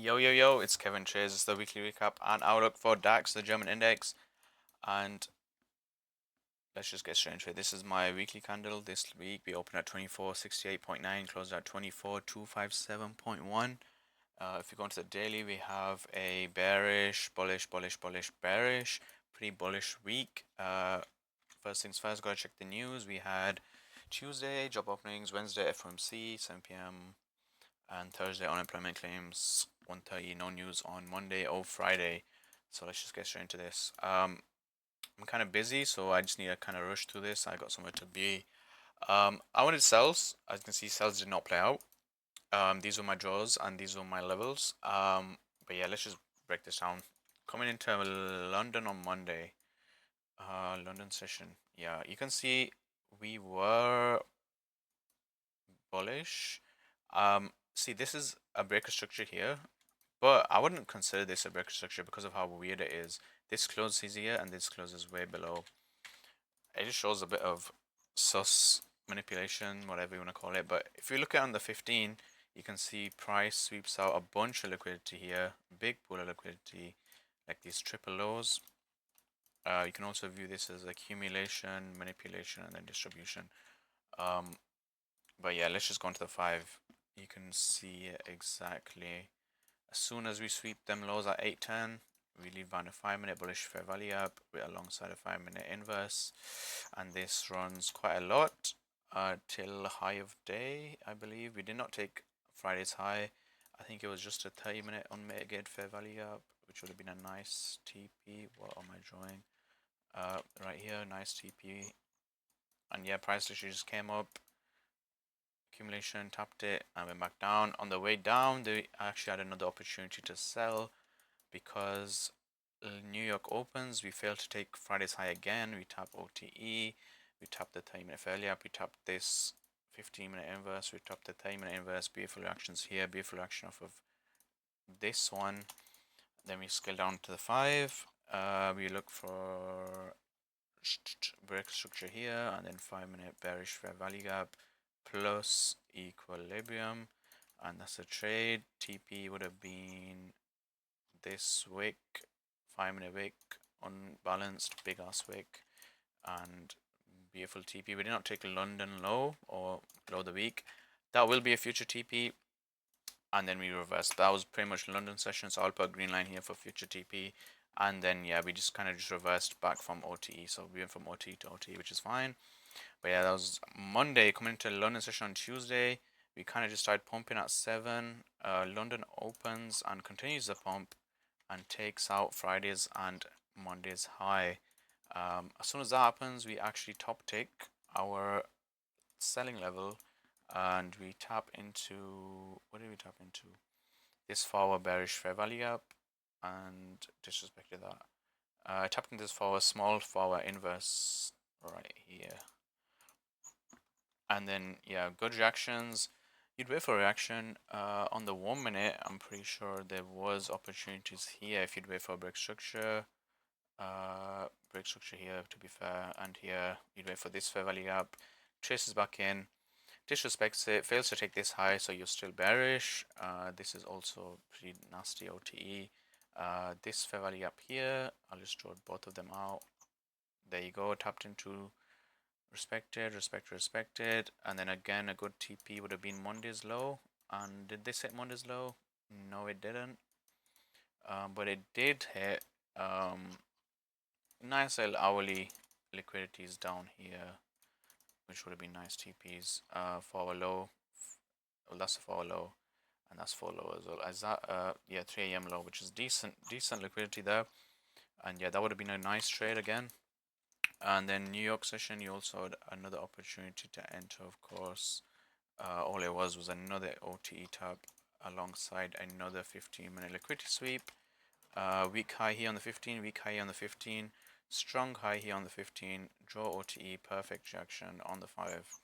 Yo, yo, yo, it's Kevin Chase. It's the weekly recap and outlook for DAX, the German index. And let's just get straight into it. This is my weekly candle. This week we opened at 2468.9, closed at 24257.1. If you go into the daily, we have a bearish, bullish, bullish, bullish, bearish, pretty bullish week. First things first, gotta check the news. We had Tuesday, job openings, Wednesday, FOMC, 7 p.m. and Thursday unemployment claims 1:30. No news on Monday or Friday. So let's just get straight into this. I'm kind of busy, so I just need to kind of rush through this. I got somewhere to be. I wanted sells. As you can see, sells did not play out. These were my draws and these were my levels. But yeah, let's just break this down. Coming into London on Monday, London session. Yeah, you can see we were bullish. See, this is a breaker structure here, but I wouldn't consider this a breaker structure because of how weird it is. This closes here and this closes way below. It just shows a bit of sus manipulation, whatever you want to call it. But if you look at on the 15, you can see price sweeps out a bunch of liquidity here, big pool of liquidity, like these triple lows. You can also view this as accumulation, manipulation, and then distribution. But yeah, let's just go into the 5. You can see it exactly. As soon as we sweep them lows at 810, we leave behind a 5-minute bullish fair value up with alongside a 5-minute inverse, and this runs quite a lot till high of day. I believe we did not take Friday's high. I think it was just a 30-minute unmitigated fair value up, which would have been a nice TP. What am I drawing? Right here, nice TP. And yeah, price literally just came up, accumulation, tapped it, and went back down. On the way down, they actually had another opportunity to sell because New York opens. We failed to take Friday's high again. We tap OTE, we tap the 30-minute failure up, we tap this 15-minute inverse, we tap the 30-minute inverse, beautiful reactions here, beautiful reaction off of this one. Then we scale down to the 5. We look for break structure here, and then 5-minute bearish fair value gap plus equilibrium, and that's a trade. TP would have been this wick, 5-minute wick, unbalanced, big ass wick, and beautiful TP. We did not take London low or low of the week. That will be a future TP, and then we reversed. That was pretty much London session, so I'll put a green line here for future TP. And then yeah, we just kind of just reversed back from OTE. So we went from OTE to OTE, which is fine. But yeah, that was Monday. Coming into London session on Tuesday, we kind of just started pumping at 7. London opens and continues the pump and takes out Friday's and Monday's high. As soon as that happens, we actually top tick our selling level and we tap into, what did we tap into? This forward bearish fair value gap and disrespected that. I tapped into this forward small forward inverse right here. And then yeah, good reactions. You'd wait for a reaction. On the 1 minute, I'm pretty sure there was opportunities here if you'd wait for a break structure. Break structure here to be fair, and here you'd wait for this fair value gap. Traces back in, disrespects it, fails to take this high, so you're still bearish. This is also pretty nasty OTE. This fair value gap here, I'll just draw both of them out. There you go, tapped into respected, respected, and then again a good TP would have been Monday's low. And did this hit Monday's low? No, it didn't. But it did hit nice little hourly liquidities down here, which would have been nice TPs. For a low, well that's for a low, and that's for low as well. As that, yeah, 3 a.m. low, which is decent liquidity there. And yeah, that would have been a nice trade again. And then New York session, you also had another opportunity to enter, of course. All it was another OTE tap alongside another 15-minute liquidity sweep. Weak high here on the 15, weak high here on the 15, strong high here on the 15, draw OTE, perfect reaction on the 5.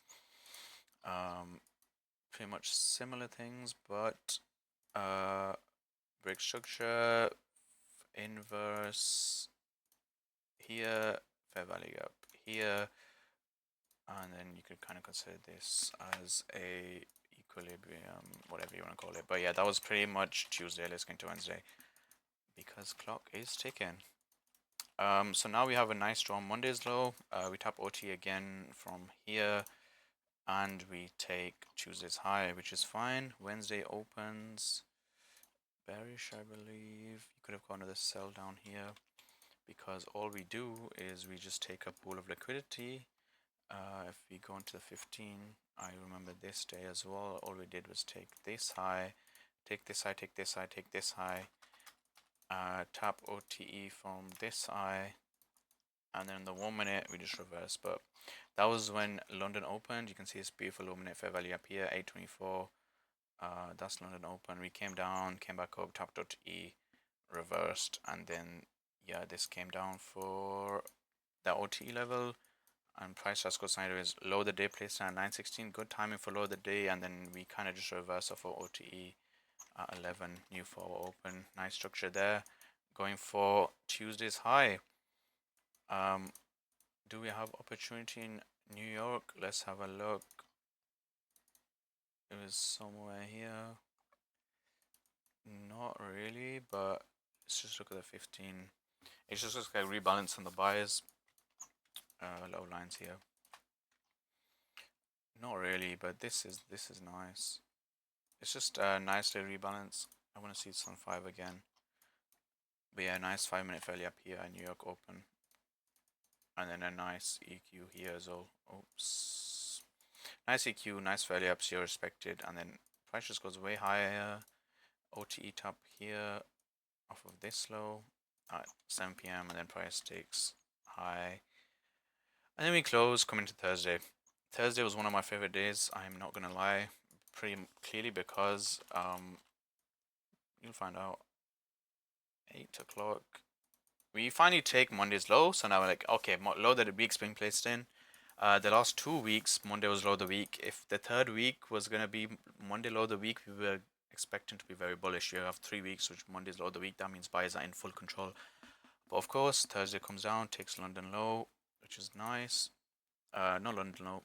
Pretty much similar things, but break structure, inverse here, fair value up here, and then you could kind of consider this as a equilibrium, whatever you want to call it. But yeah, that was pretty much Tuesday. Let's get into Wednesday because clock is ticking. So now we have a nice strong Monday's low. We tap OT again from here, and we take Tuesday's high, which is fine. Wednesday opens bearish, I believe. You could have got another sell down here because all we do is we just take a pool of liquidity. If we go into the 15, I remember this day as well. All we did was take this high, take this high, take this high, take this high, tap OTE from this high, and then in the 1 minute we just reverse. But that was when London opened. You can see this beautiful 1 minute fair value up here, 824. That's London open. We came down, came back up, tapped OTE, reversed, and then yeah, this came down for the OTE level. And price just goes sideways. Low the day placed at 916. Good timing for low the day, and then we kind of just reverse off of OTE at 11. New forward open. Nice structure there. Going for Tuesday's high. Do we have opportunity in New York? Let's have a look. It was somewhere here. Not really, but let's just look at the 15. It just looks like rebalance on the buyers. Low lines here. Not really, but this is nice. It's just a nice day rebalance. I want to see this on 5 again. But yeah, nice 5 minute fairly up here in New York open. And then a nice EQ here as well. Oops. Nice EQ, nice fairly ups here respected. And then price just goes way higher. OTE top here off of this low at 7 p.m. and then price takes high. And then we close, come into Thursday. Thursday was one of my favorite days, I'm not gonna lie, pretty clearly because you'll find out 8 o'clock. We finally take Monday's low, so now we're like, okay, low that the week's been placed in. The last 2 weeks, Monday was low of the week. If the third week was gonna be Monday low of the week, we were expecting to be very bullish. You have 3 weeks, which Monday's low of the week. That means buyers are in full control. But of course, Thursday comes down, takes London low, which is nice. Not London low,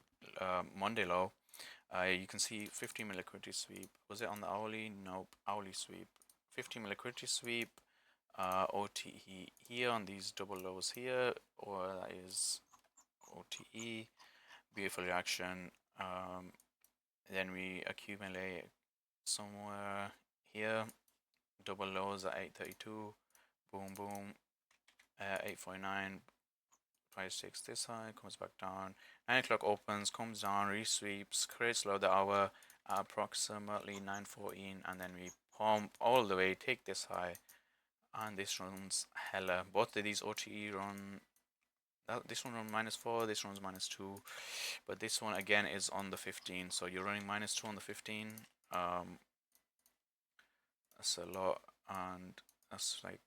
Monday low. You can see 15 minute liquidity sweep. Was it on the hourly? Nope, hourly sweep. 15 minute liquidity sweep. OTE here on these double lows here, or that is OTE. Beautiful reaction. Then we accumulate somewhere here. Double lows at 832. Boom, boom. 849. Price takes this high, comes back down. 9 o'clock opens, comes down, resweeps, creates low the hour at approximately 9:14, and then we pump all the way, take this high, and this runs hella. Both of these OTE run. This one runs -4, this runs -2, but this one again is on the 15. So you're running -2 on the 15. That's a lot, and that's like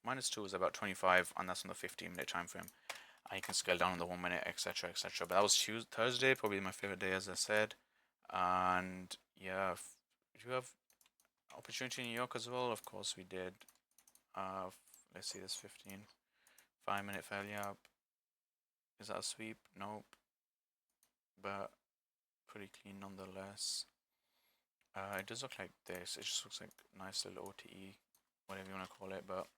-2 is about 25, and that's on the 15-minute time frame. And you can scale down on the 1 minute, etc., etc. But that was Thursday, probably my favorite day, as I said. And yeah, do you have opportunity in New York as well? Of course we did. Let's see this 15. 5 minute fairly up. Is that a sweep? Nope. But pretty clean nonetheless. It does look like this. It just looks like nice little OTE, whatever you want to call it. But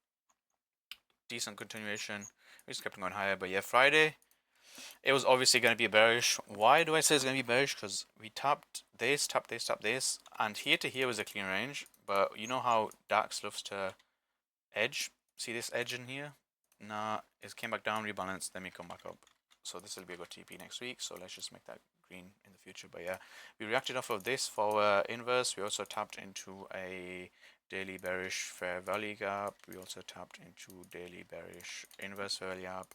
decent continuation. We just kept on going higher. But yeah, Friday, it was obviously going to be bearish. Why do I say it's going to be bearish? Because we tapped this, tapped this, tapped this, and here to here was a clean range. But you know how DAX loves to edge? See this edge in here? Nah, it came back down, rebalanced, then we come back up. So this will be a good TP next week. So let's just make that green in the future. But yeah, we reacted off of this for inverse. We also tapped into a daily bearish fair value gap. We also tapped into daily bearish inverse fair value gap.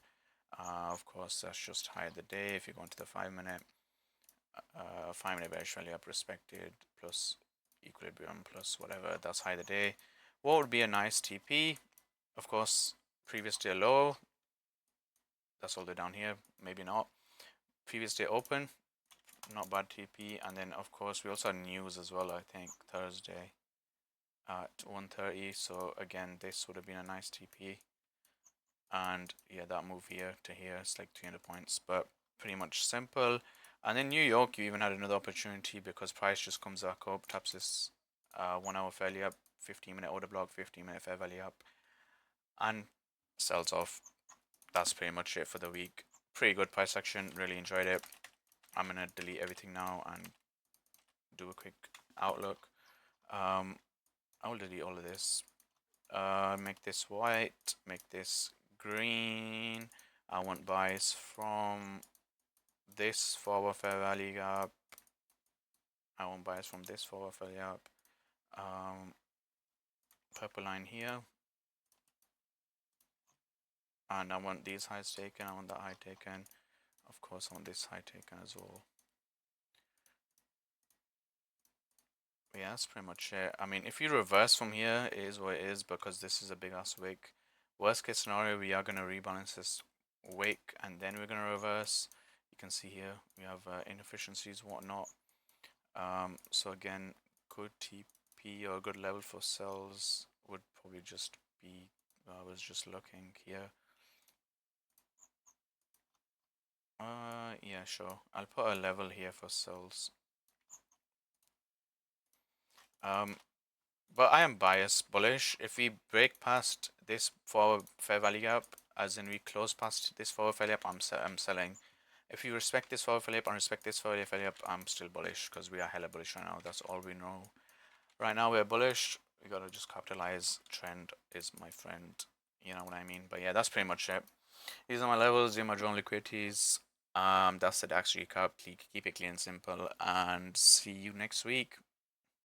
Of course, that's just high of the day. If you go into the 5 minute, 5 minute bearish value up respected plus equilibrium plus whatever, that's high of the day. What would be a nice TP? Of course, previous day low. That's all the way down here. Maybe not. Previous day open. Not bad TP. And then, of course, we also had news as well, I think, Thursday at 1:30. So, again, this would have been a nice TP. And, yeah, that move here to here is like 300 points. But pretty much simple. And in New York, you even had another opportunity because price just comes back up, taps this 1 hour fairly up, 15-minute order block, 15-minute fair value up, and sells off. That's pretty much it for the week. Pretty good price action. Really enjoyed it. I'm gonna delete everything now and do a quick outlook. I will delete all of this. Make this white. Make this green. I want buys from this forward fair value gap. I want buys from this forward fair value gap. Purple line here. And I want these highs taken. I want that high taken. Of course, I want this high taken as well. Yeah, that's pretty much it. I mean, if you reverse from here, it is what it is because this is a big ass wick. Worst case scenario, we are going to rebalance this wick and then we're going to reverse. You can see here we have inefficiencies, whatnot. So again, good TP or good level for sells would probably just be, I was just looking here. Yeah, sure. I'll put a level here for sells. But I am biased bullish. If we break past this forward fair value gap, as in we close past this forward fair value gap, I'm selling. If you respect this forward fair value gap and respect this forward fair value gap, I'm still bullish because we are hella bullish right now. That's all we know. Right now we're bullish. We gotta just capitalize. Trend is my friend. You know what I mean? But yeah, that's pretty much it. These are my levels. These are my drawn liquidities. That's the DAX recap. Keep it clean and simple, and see you next week.